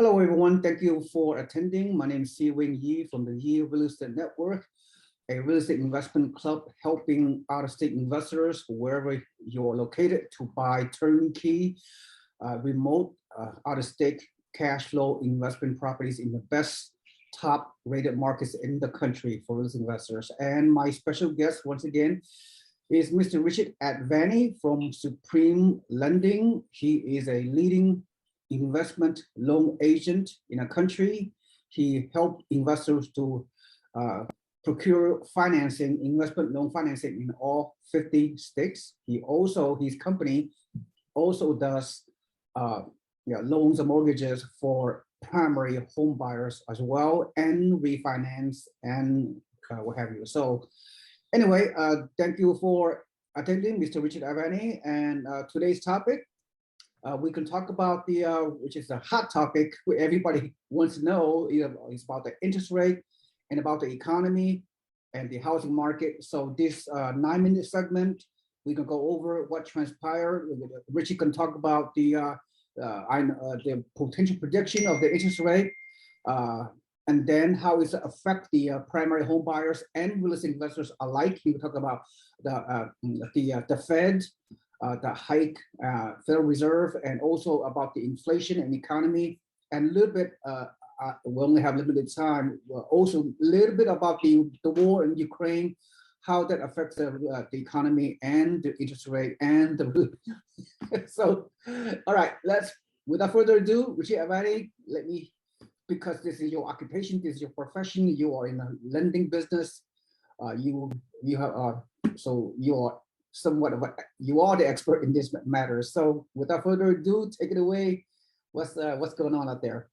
Hello, everyone. Thank you for attending. My name is Seewing Yee from the Yee Real Estate Network, a real estate investment club helping out-of-state investors wherever you're located to buy turnkey, remote, out-of-state cash flow investment properties in the best top-rated markets in the country for real estate investors. And my special guest, once again, is Mr. Richard Advani from Supreme Lending. He is a leading investment loan agent in a country. He helped investors to procure financing, investment loan financing in all 50 states. His company also does loans and mortgages for primary home buyers as well, and refinance and what have you. So anyway, thank you for attending, Mr. Richard Advani. And today's topic, we can talk about which is a hot topic where everybody wants to know, it's about the interest rate and about the economy and the housing market. So this 9-minute segment, we can go over what transpired. Richie can talk about the potential prediction of the interest rate, and then how it affect the primary home buyers and real estate investors alike. He will talk about the Fed, the hike, Federal Reserve, and also about the inflation and economy, and a little bit, we only have limited time, also a little bit about the war in Ukraine, how that affects the economy and the interest rate and the so, all right, without further ado, Richard Advani, because this is your occupation, this is your profession, you are in the lending business, you are the expert in this matter. So without further ado, take it away. What's going on out there?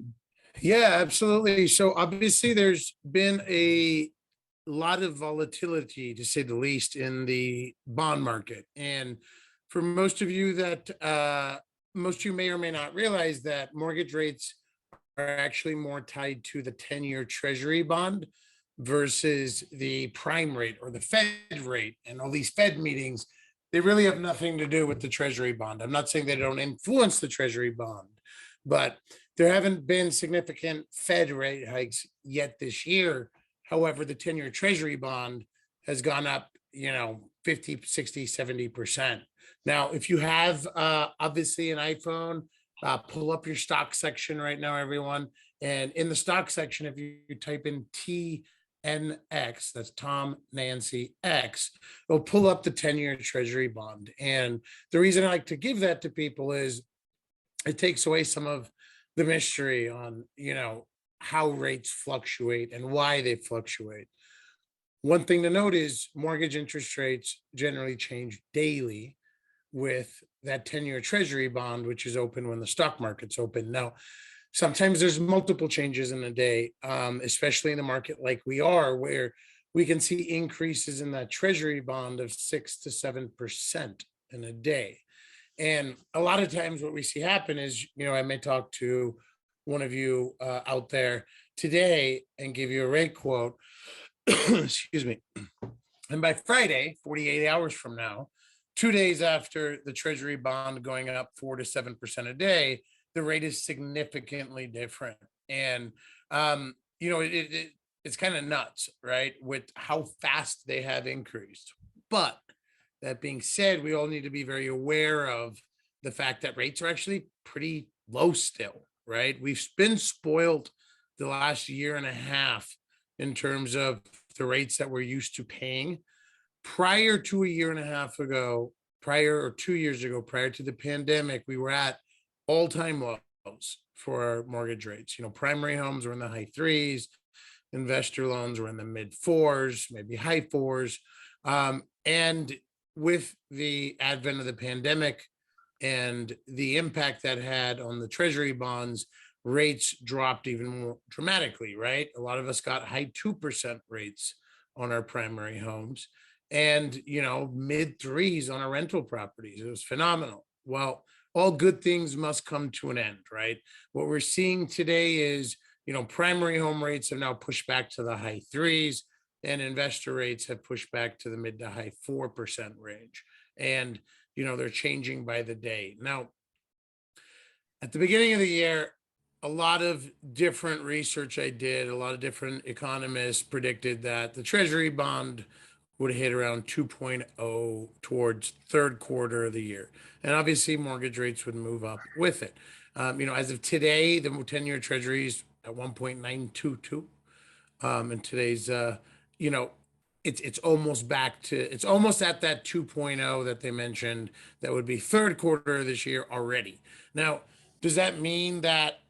Yeah, absolutely. So obviously there's been a lot of volatility, to say the least, in the bond market. And for most of you may or may not realize that mortgage rates are actually more tied to the 10-year treasury bond versus the prime rate or the Fed rate. And all these Fed meetings, they really have nothing to do with the treasury bond. I'm not saying they don't influence the treasury bond, but there haven't been significant Fed rate hikes yet this year. However, the 10-year treasury bond has gone up, 50, 60, 70%. Now, if you have obviously an iPhone, pull up your stock section right now, everyone. And in the stock section, if you type in TNX, that's Tom Nancy X, it'll pull up the 10-year treasury bond. And the reason I like to give that to people is it takes away some of the mystery on, how rates fluctuate and why they fluctuate. One thing to note is mortgage interest rates generally change daily with that 10-year treasury bond, which is open when the stock market's open. Now, sometimes there's multiple changes in a day, especially in a market like we are, where we can see increases in that treasury bond of 6 to 7% in a day. And a lot of times what we see happen is, I may talk to one of you out there today and give you a rate quote, excuse me. And by Friday, 48 hours from now, 2 days after the treasury bond going up 4 to 7% a day, the rate is significantly different. And, it's kind of nuts, right? With how fast they have increased. But that being said, we all need to be very aware of the fact that rates are actually pretty low still, right? We've been spoiled the last year and a half in terms of the rates that we're used to paying. Prior to a year and a half ago, 2 years ago, prior to the pandemic, we were at all-time lows for our mortgage rates. Primary homes were in the high 3s, investor loans were in the mid 4s, maybe high 4s. And with the advent of the pandemic and the impact that had on the treasury bonds, rates dropped even more dramatically, right? A lot of us got high 2% rates on our primary homes and, mid 3s on our rental properties. It was phenomenal. Well, all good things must come to an end, right? What we're seeing today is, primary home rates have now pushed back to the high 3s, and investor rates have pushed back to the mid to high 4% range. And, they're changing by the day. Now, at the beginning of the year, a lot of different research I did, a lot of different economists predicted that the treasury bond would hit around 2.0 towards third quarter of the year. And obviously mortgage rates would move up with it. As of today, the 10-year treasury is at 1.922. And today's, you know, it's almost back to, it's almost at that 2.0 that they mentioned. That would be third quarter of this year already. Now, does that mean that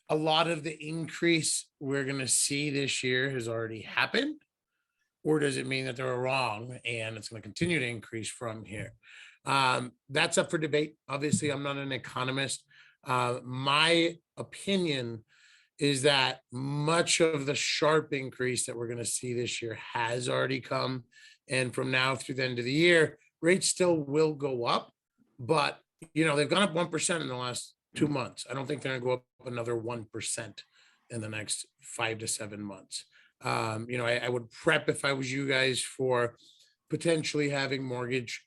a lot of the increase we're going to see this year has already happened? Or does it mean that they were wrong and it's going to continue to increase from here? That's up for debate. Obviously, I'm not an economist. My opinion is that much of the sharp increase that we're going to see this year has already come. And from now through the end of the year, rates still will go up. But, they've gone up 1% in the last 2 months. I don't think they're going to go up another 1% in the next 5 to 7 months. I would prep, if I was you guys, for potentially having mortgage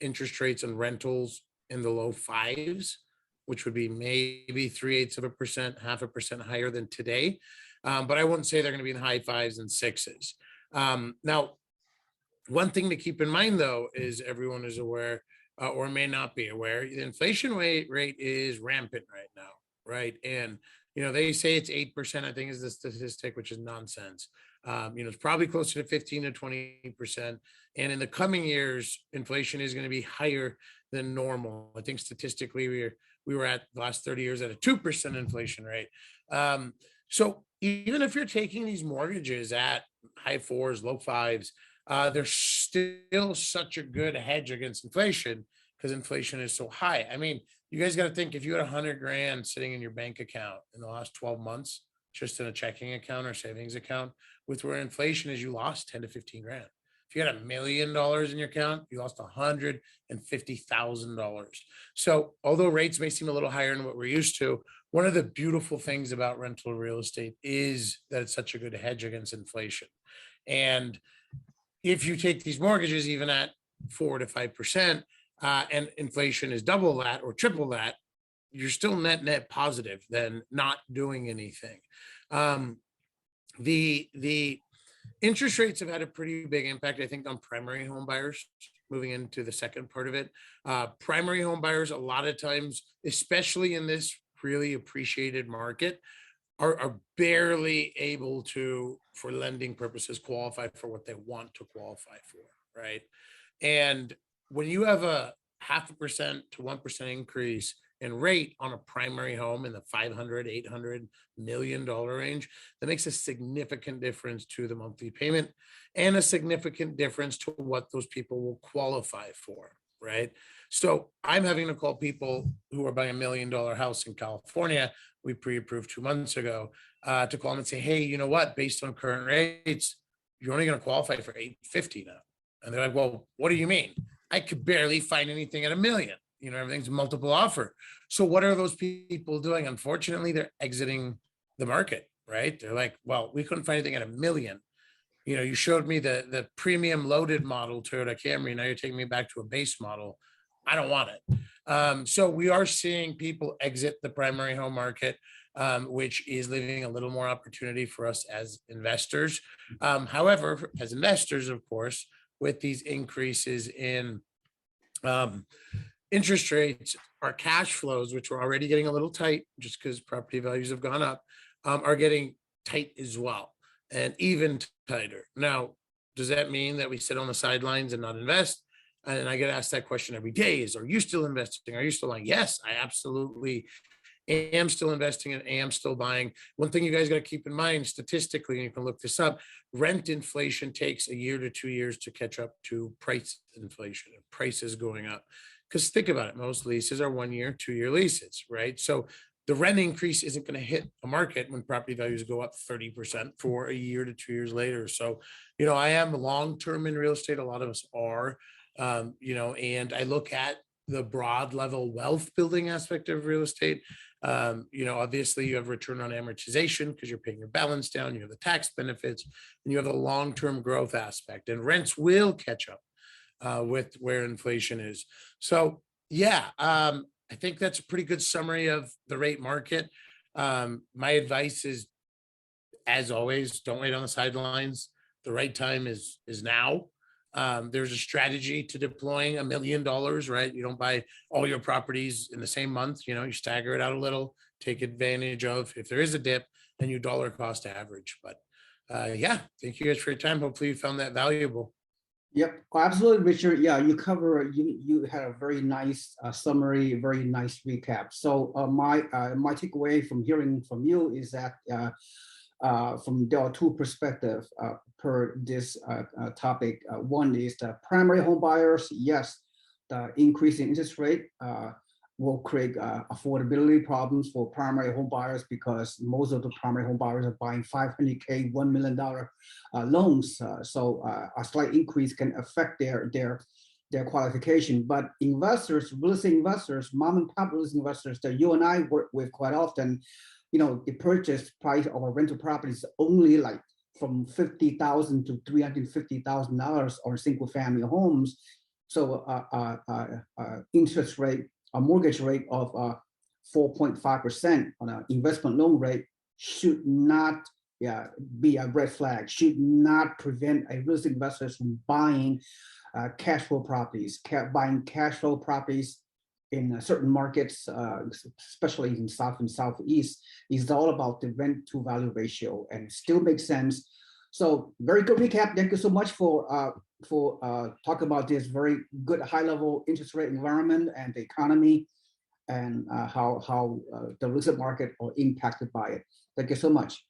interest rates and rentals in the low fives, which would be maybe 0.3%, 0.5% higher than today. But I wouldn't say they're going to be in the high fives and sixes. Now, one thing to keep in mind, though, is everyone is aware or may not be aware, the inflation rate is rampant right now, right? And they say it's 8%, I think is the statistic, which is nonsense. It's probably closer to 15 to 20%. And in the coming years, inflation is going to be higher than normal. I think statistically, we were at the last 30 years at a 2% inflation rate. So even if you're taking these mortgages at high fours, low fives, they're still such a good hedge against inflation because inflation is so high. I mean, you guys got to think, if you had 100 grand sitting in your bank account in the last 12 months, just in a checking account or savings account, with where inflation is, you lost 10 to 15 grand. If you had $1 million in your account, you lost $150,000. So although rates may seem a little higher than what we're used to, one of the beautiful things about rental real estate is that it's such a good hedge against inflation. And if you take these mortgages even at 4 to 5%, and inflation is double that or triple that, you're still net positive than not doing anything. The interest rates have had a pretty big impact, I think, on primary home buyers. Moving into the second part of it, primary home buyers, a lot of times, especially in this really appreciated market, are barely able to, for lending purposes, qualify for what they want to qualify for, right? And when you have a 0.5% to 1% increase in rate on a primary home in the $500-800 million range, that makes a significant difference to the monthly payment and a significant difference to what those people will qualify for, right? So I'm having to call people who are buying $1 million house in California, we pre-approved 2 months ago, to call them and say, hey, you know what, based on current rates, you're only going to qualify for $850 now. And they're like, well, what do you mean? I could barely find anything at $1 million. Everything's multiple offer. So what are those people doing? Unfortunately, they're exiting the market, right? They're like, well, we couldn't find anything at $1 million. You showed me the premium loaded model Toyota Camry. Now you're taking me back to a base model. I don't want it. So we are seeing people exit the primary home market, which is leaving a little more opportunity for us as investors. However, as investors, of course, with these increases in interest rates, our cash flows, which were already getting a little tight just because property values have gone up, are getting tight as well, and even tighter. Now, does that mean that we sit on the sidelines and not invest? And I get asked that question every day: are you still investing? Are you still buying? Yes, I absolutely am still investing and am still buying. One thing you guys got to keep in mind statistically, and you can look this up, rent inflation takes 1 year to 2 years to catch up to price inflation, prices going up. Because think about it, most leases are 1 year, 2 year leases, right? So the rent increase isn't going to hit a market when property values go up 30% for 1 year to 2 years later. So, I am long-term in real estate. A lot of us are, and I look at the broad level wealth building aspect of real estate. Obviously you have return on amortization because you're paying your balance down, you have the tax benefits, and you have the long-term growth aspect, and rents will catch up with where inflation is. So yeah, I think that's a pretty good summary of the rate market. My advice is, as always, don't wait on the sidelines. The right time is now. There's a strategy to deploying $1 million, right? You don't buy all your properties in the same month. You know, you stagger it out a little, take advantage of, if there is a dip, then you dollar cost average. But yeah, thank you guys for your time. Hopefully you found that valuable. Yep, absolutely, Richard. Yeah, you had a very nice summary, very nice recap. So my takeaway from hearing from you is that from there are two perspectives per this topic. One is the primary home buyers. Yes, the increase in interest rate will create affordability problems for primary home buyers because most of the primary home buyers are buying $500K, $1 million loans. So a slight increase can affect their qualification. But investors, real estate investors, mom and pop real estate investors that you and I work with quite often, you know, the purchase price of a rental property is only like from $50,000 to $350,000 on single family homes. So interest rate, a mortgage rate of 4.5% on an investment loan rate should not be a red flag, should not prevent a real estate investors from buying cash flow properties, buying cash flow properties in certain markets, especially in South and Southeast, is all about the rent to value ratio, and it still makes sense. So very good recap. Thank you so much for talking about this very good high level interest rate environment and the economy, and how the real estate market are impacted by it. Thank you so much.